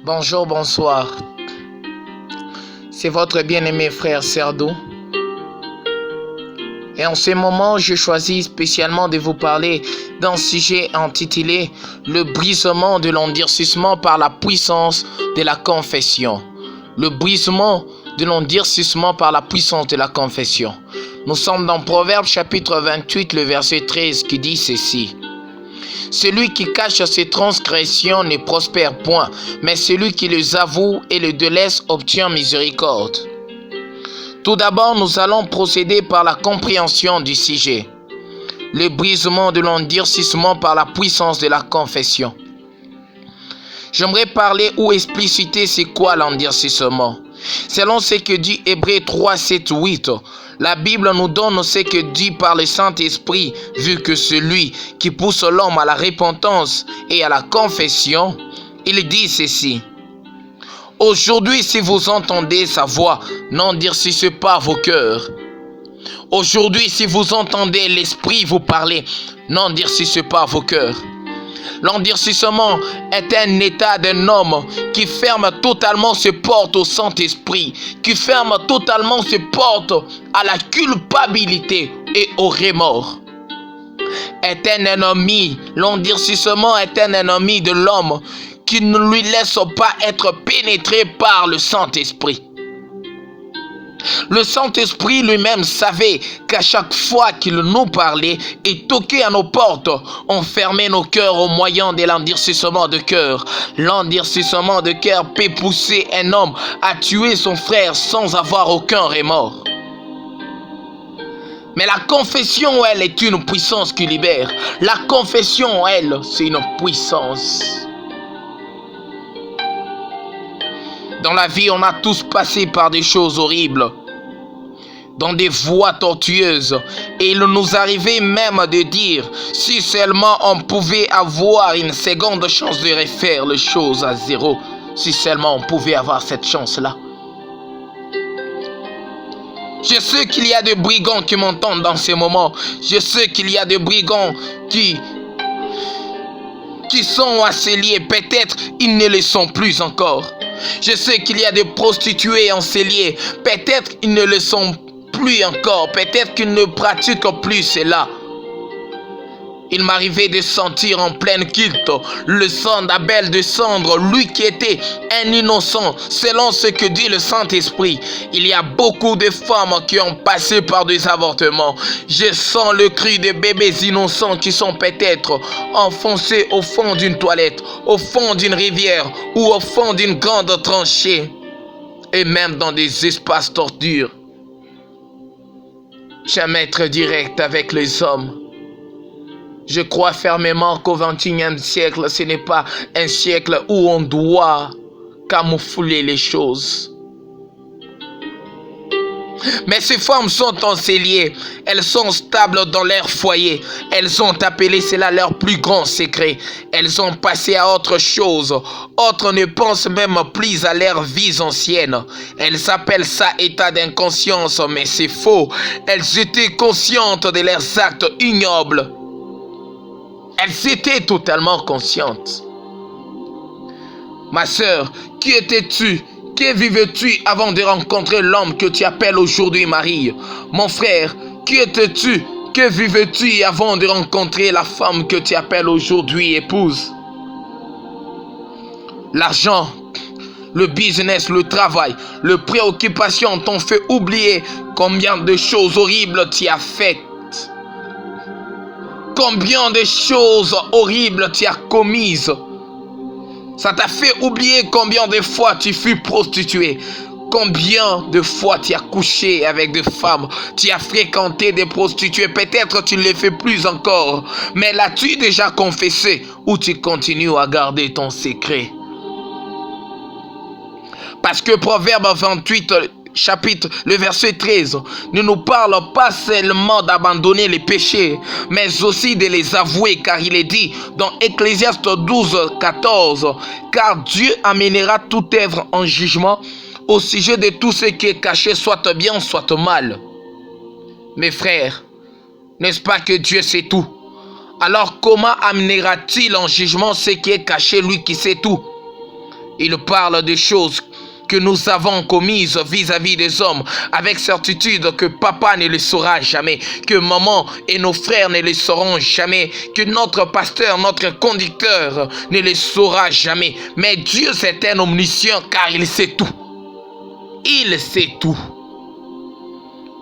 Bonjour, bonsoir. C'est votre bien-aimé frère Serdo. Et en ce moment, je choisis spécialement de vous parler d'un sujet intitulé « Le brisement de l'endurcissement par la puissance de la confession ». Le brisement de l'endurcissement par la puissance de la confession. Nous sommes dans Proverbe chapitre 28, le verset 13 qui dit ceci. « Celui qui cache ses transgressions ne prospère point, mais celui qui les avoue et les délaisse obtient miséricorde. » Tout d'abord, nous allons procéder par la compréhension du sujet. Le brisement de l'endurcissement par la puissance de la confession. J'aimerais parler ou expliciter c'est quoi l'endurcissement. Selon ce que dit Hébreux 3, 7, 8, la Bible nous donne ce que dit par le Saint-Esprit, vu que celui qui pousse l'homme à la repentance et à la confession, il dit ceci. Aujourd'hui, si vous entendez sa voix, n'endurcissez pas vos cœurs. Aujourd'hui, si vous entendez l'Esprit vous parler, n'endurcissez pas vos cœurs. L'endurcissement est un état d'un homme qui ferme totalement ses portes au Saint-Esprit, qui ferme totalement ses portes à la culpabilité et au remords. Est un ennemi, l'endurcissement est un ennemi de l'homme qui ne lui laisse pas être pénétré par le Saint-Esprit. Le Saint-Esprit lui-même savait qu'à chaque fois qu'il nous parlait et toquait à nos portes, on fermait nos cœurs au moyen de l'endurcissement de cœur. L'endurcissement de cœur peut pousser un homme à tuer son frère sans avoir aucun remords. Mais la confession, elle, est une puissance qui libère. La confession, elle, c'est une puissance. Dans la vie, on a tous passé par des choses horribles, dans des voies tortueuses. Et il nous arrivait même de dire, si seulement on pouvait avoir une seconde chance de refaire les choses à zéro, si seulement on pouvait avoir cette chance-là. Je sais qu'il y a des brigands qui m'entendent dans ces moments. Je sais qu'il y a des brigands qui sont asséliés. Peut-être ils ne le sont plus encore. Je sais qu'il y a des prostituées enseliées. Peut-être ils ne le sont plus encore. Peut-être qu'ils ne pratiquent plus cela. Il m'arrivait de sentir en pleine culte le sang d'Abel descendre, lui qui était un innocent, selon ce que dit le Saint-Esprit. Il y a beaucoup de femmes qui ont passé par des avortements. Je sens le cri de bébés innocents qui sont peut-être enfoncés au fond d'une toilette, au fond d'une rivière ou au fond d'une grande tranchée, et même dans des espaces tortures. J'aime être direct avec les hommes. Je crois fermement qu'au XXIe siècle, ce n'est pas un siècle où on doit camoufler les choses. Mais ces femmes sont enseliées, elles sont stables dans leur foyer, elles ont appelé cela leur plus grand secret, elles ont passé à autre chose, autres ne pensent même plus à leur vie ancienne, elles appellent ça état d'inconscience, mais c'est faux, elles étaient conscientes de leurs actes ignobles. Elles étaient totalement conscientes. Ma sœur, qui étais-tu? Qui vivais-tu avant de rencontrer l'homme que tu appelles aujourd'hui mari? Mon frère, qui étais-tu? Que vivais-tu avant de rencontrer la femme que tu appelles aujourd'hui épouse? L'argent, le business, le travail, les préoccupations t'ont fait oublier combien de choses horribles tu as faites. Combien de choses horribles tu as commises. Ça t'a fait oublier combien de fois tu fus prostituée. Combien de fois tu as couché avec des femmes. Tu as fréquenté des prostituées. Peut-être tu ne le fais plus encore. Mais l'as-tu déjà confessé ou tu continues à garder ton secret? Parce que Proverbe 28... chapitre, le verset 13, ne nous parle pas seulement d'abandonner les péchés, mais aussi de les avouer, car il est dit dans Ecclésiaste 12, 14, car Dieu amènera toute œuvre en jugement au sujet de tout ce qui est caché, soit bien, soit mal. Mes frères, n'est-ce pas que Dieu sait tout? Alors comment amènera-t-il en jugement ce qui est caché, lui qui sait tout? Il parle des choses que nous avons commises vis-à-vis des hommes, avec certitude que papa ne le saura jamais, que maman et nos frères ne le sauront jamais, que notre pasteur, notre conducteur ne le saura jamais. Mais Dieu, c'est un omniscient car il sait tout. Il sait tout.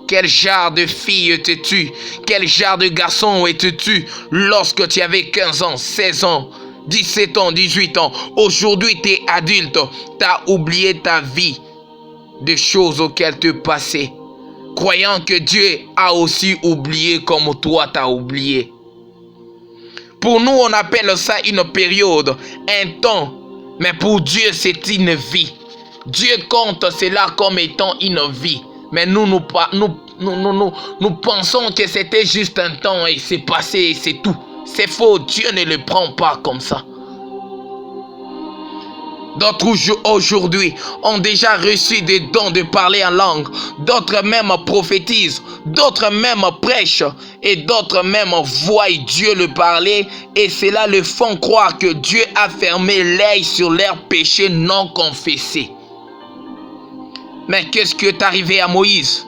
Quel genre de fille étais-tu? Quel genre de garçon étais-tu lorsque tu avais 15 ans, 16 ans, 17 ans, 18 ans? Aujourd'hui, tu es adulte. Tu as oublié ta vie, des choses auxquelles tu passais, croyant que Dieu a aussi oublié comme toi t'as oublié. Pour nous, on appelle ça une période, un temps. Mais pour Dieu, c'est une vie. Dieu compte cela comme étant une vie. Mais nous pensons que c'était juste un temps et c'est passé et c'est tout. C'est faux, Dieu ne le prend pas comme ça. D'autres aujourd'hui ont déjà reçu des dons de parler en langue. D'autres même prophétisent, d'autres même prêchent et d'autres même voient Dieu le parler et cela le font croire que Dieu a fermé l'œil sur leurs péchés non confessés. Mais qu'est-ce qui est arrivé à Moïse?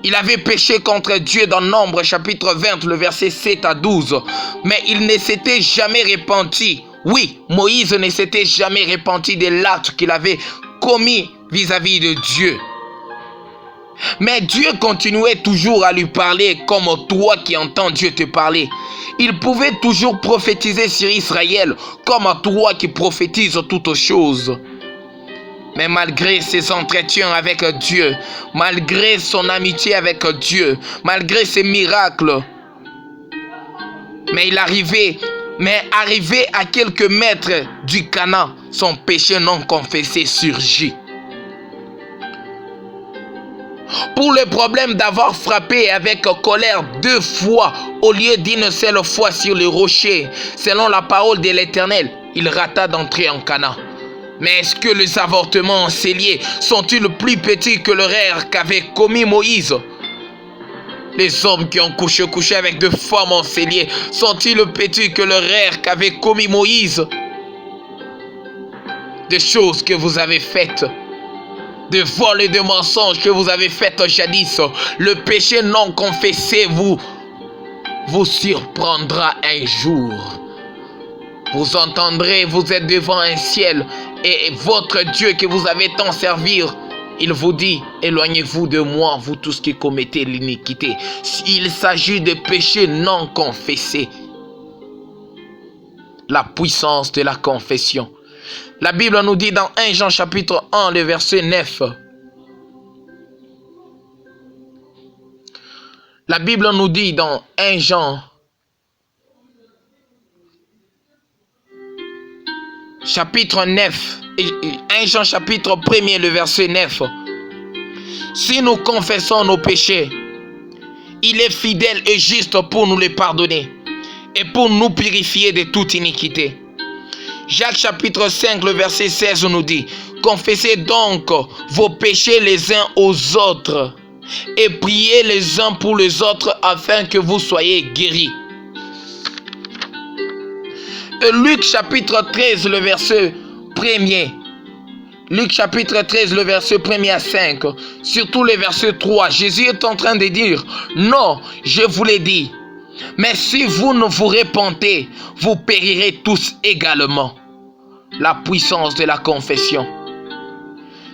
Il avait péché contre Dieu dans Nombre chapitre 20, le verset 7 à 12. Mais il ne s'était jamais repenti. Oui, Moïse ne s'était jamais repenti de l'acte qu'il avait commis vis-à-vis de Dieu. Mais Dieu continuait toujours à lui parler comme toi qui entends Dieu te parler. Il pouvait toujours prophétiser sur Israël comme toi qui prophétises toutes choses. Mais malgré ses entretiens avec Dieu, malgré son amitié avec Dieu, malgré ses miracles, arrivé à quelques mètres du Canaan, son péché non confessé surgit. Pour le problème d'avoir frappé avec colère 2 fois au lieu d'une seule fois sur le rocher, selon la parole de l'Éternel, il rata d'entrer en Canaan. Mais est-ce que les avortements encéliers sont-ils plus petits que le rêve qu'avait commis Moïse? Les hommes qui ont couché avec 2 femmes encéliées sont-ils petits que le rêve qu'avait commis Moïse? Des choses que vous avez faites, de vols et de mensonges que vous avez faites jadis, le péché non confessé vous surprendra un jour. Vous entendrez, vous êtes devant un ciel et votre Dieu que vous avez tant servir, il vous dit, éloignez-vous de moi, vous tous qui commettez l'iniquité. Il s'agit de péchés non confessés. La puissance de la confession. La Bible nous dit dans 1 Jean chapitre 1, le verset 9. La Bible nous dit dans 1 Jean chapitre 9, 1 Jean chapitre 1er, le verset 9. Si nous confessons nos péchés, il est fidèle et juste pour nous les pardonner et pour nous purifier de toute iniquité. Jacques chapitre 5, le verset 16 nous dit, confessez donc vos péchés les uns aux autres et priez les uns pour les autres afin que vous soyez guéris. Luc chapitre 13, le verset 1er. Luc chapitre 13, le verset 1er à 5. Surtout le verset 3. Jésus est en train de dire, non, je vous l'ai dit. Mais si vous ne vous repentez, vous périrez tous également. La puissance de la confession.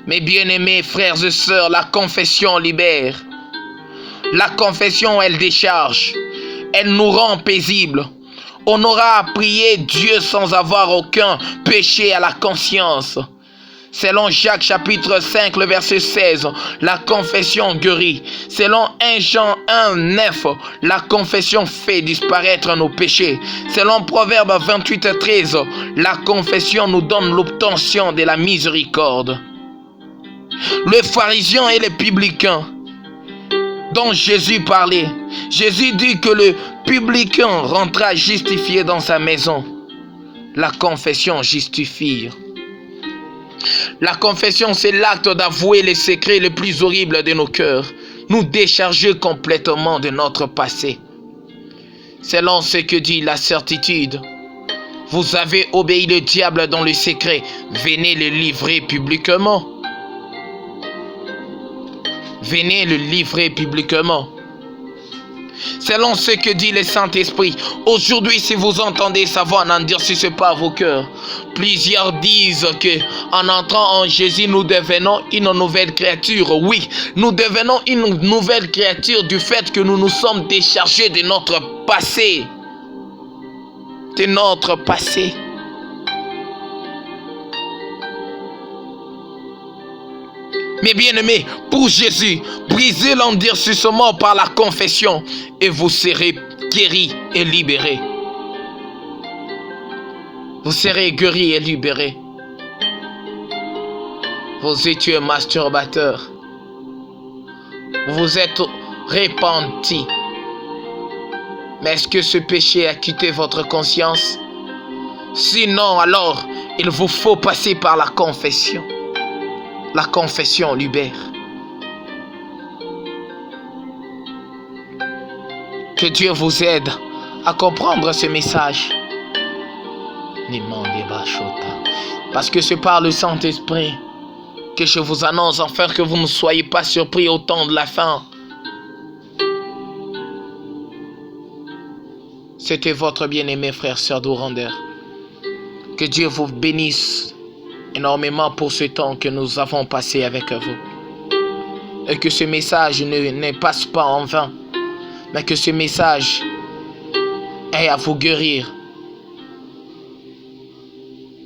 Mes bien-aimés frères et sœurs, la confession libère. La confession, elle décharge. Elle nous rend paisibles. On aura à prier Dieu sans avoir aucun péché à la conscience. Selon Jacques chapitre 5, le verset 16, la confession guérit. Selon 1 Jean 1, 9, la confession fait disparaître nos péchés. Selon Proverbe 28, 13, la confession nous donne l'obtention de la miséricorde. Les pharisiens et les publicains dont Jésus parlait. Jésus dit que le publicain rentra justifié dans sa maison. La confession justifie. La confession, c'est l'acte d'avouer les secrets les plus horribles de nos cœurs, nous décharger complètement de notre passé. Selon ce que dit la certitude, Vous avez obéi le diable dans le secret. Venez le livrer publiquement. Venez le livrer publiquement. Selon ce que dit le Saint-Esprit, aujourd'hui, si vous entendez sa voix, n'endurcissez pas vos cœurs. Plusieurs disent que en entrant en Jésus, nous devenons une nouvelle créature. Oui, nous devenons une nouvelle créature du fait que nous nous sommes déchargés de notre passé. De notre passé. Mais bien-aimés, pour Jésus, brisez l'endurcissement par la confession et vous serez guéris et libérés. Vous serez guéris et libérés. Vous étiez masturbateur. Vous êtes repenti. Mais est-ce que ce péché a quitté votre conscience? Sinon, alors, il vous faut passer par la confession. La confession libère. Que Dieu vous aide à comprendre ce message. Parce que c'est par le Saint-Esprit que je vous annonce, afin que vous ne soyez pas surpris au temps de la fin. C'était votre bien-aimé frère Sœur Dourander. Que Dieu vous bénisse énormément pour ce temps que nous avons passé avec vous. Et que ce message ne passe pas en vain, mais que ce message ait à vous guérir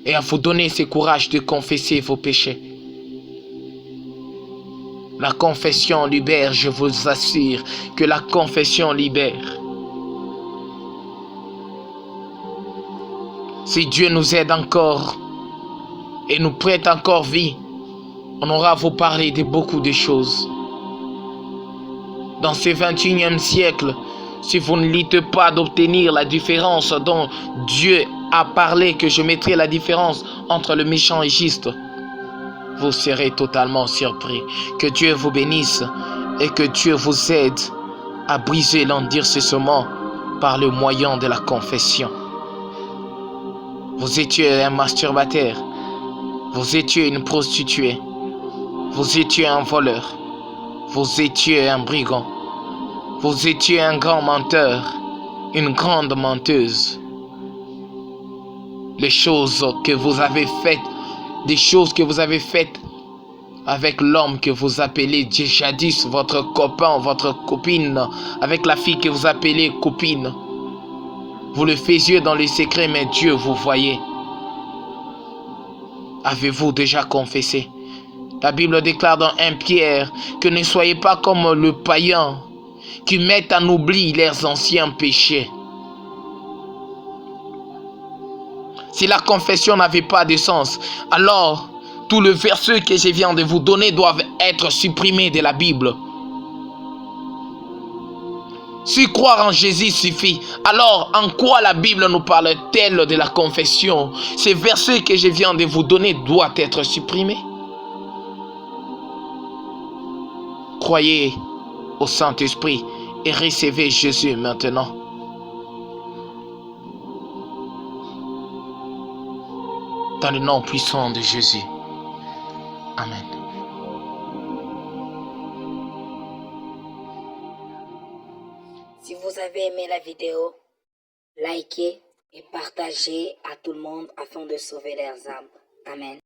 et à vous donner ce courage de confesser vos péchés. La confession libère, je vous assure que la confession libère. Si Dieu nous aide encore et nous prête encore vie, on aura à vous parler de beaucoup de choses. Dans ce 21e siècle, si vous ne lisez pas d'obtenir la différence dont Dieu a parlé, que je mettrai la différence entre le méchant et juste, vous serez totalement surpris. Que Dieu vous bénisse et que Dieu vous aide à briser l'endurcissement par le moyen de la confession. Vous étiez un masturbateur, vous étiez une prostituée, vous étiez un voleur, vous étiez un brigand, vous étiez un grand menteur, une grande menteuse. Les choses que vous avez faites, des choses que vous avez faites avec l'homme que vous appelez jadis votre copain, votre copine, avec la fille que vous appelez copine. Vous le faisiez dans les secrets, mais Dieu vous voyait. Avez-vous déjà confessé? La Bible déclare dans 1 Pierre que ne soyez pas comme le païen qui mettent en oubli leurs anciens péchés. Si la confession n'avait pas de sens, alors tout le verset que je viens de vous donner doivent être supprimés de la Bible. Si croire en Jésus suffit, alors en quoi la Bible nous parle-t-elle de la confession? Ces versets que je viens de vous donner doivent être supprimés. Croyez au Saint-Esprit et recevez Jésus maintenant. Dans le nom puissant de Jésus. Amen. Si vous avez aimé la vidéo, likez et partagez à tout le monde afin de sauver leurs âmes. Amen.